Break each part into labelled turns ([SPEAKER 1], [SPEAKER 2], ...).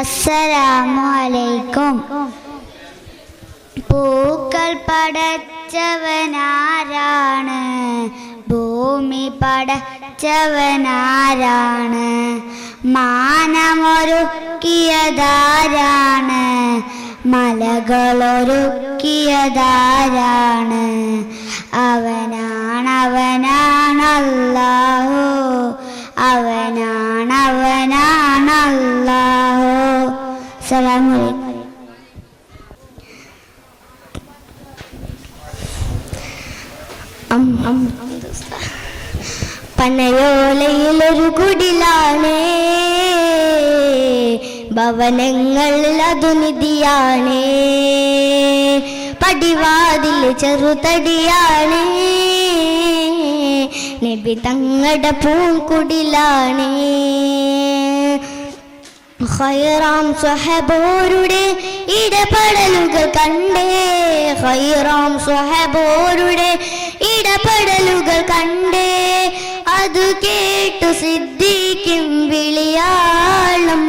[SPEAKER 1] അസ്സലാമു അലൈക്കും. പൂക്കൾ പടച്ചവനാരാണ്? ഭൂമി പടച്ചവനാരാണ്? മാനമൊരുക്കിയതാരാണ്? മലകളൊരുക്കിയതാരാണ്? അവനാണല്ലാഹു, അവനാണല്ലാഹു. അസ്സലാമു അലൈക്കും. പനയോലയിലൊരു കുടിലാണ്, ഭവനങ്ങളിൽ അതു നിധിയാണ്. പടിവാതിൽ ചെറുതടിയാണ്, നബി തങ്ങളുടെ പൂങ്കുടിലാണ്. ഖൈറാം സ്വഹബോരുടെ ഇടപെടലുകൾ കണ്ടേ, ഖൈറാം സ്വഹബോരുടെ ഇടപെടലുകൾ കണ്ടേ. അതു കേട്ടു സിദ്ദീഖിൻ വിളിയാളം,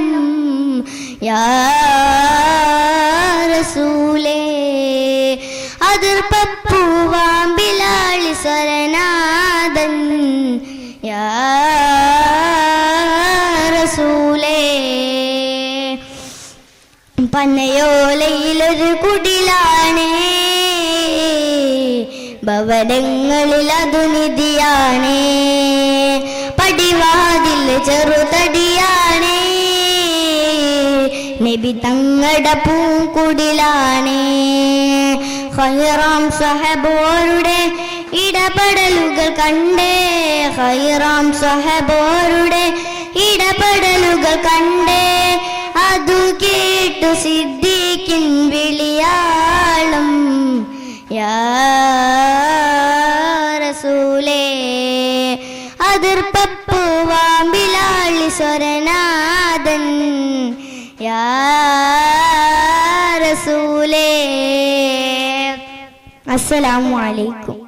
[SPEAKER 1] യാ റസൂലേ. അതിർപ്പൂവാം ബിലാലി സ്വരനാദൻ, യാ റസൂലേ. പനയോലയിലൊരു കുടിലാണ്, ഭവനങ്ങളിൽ അതു നിധിയാണ്. പടിവാതിൽ ചെറുതടിയാണ്, നബി തങ്ങളുടെ പൂങ്കുടിലാണ്. ഖൈറാം സ്വഹബോരുടെ ഇടപെടലുകൾ കണ്ടേ, ഖൈറാം സ്വഹബോരുടെ ഇടപെടലുകൾ കണ്ടേ. അതു കേട്ടു സിദ്ദീഖിൻ വിളിയാളം, യാ റസൂലേ. അതിർപ്പൂവാം ബിലാലി സ്വരനാദൻ, യാ റസൂലേ. അസ്സലാമു അലൈക്കും.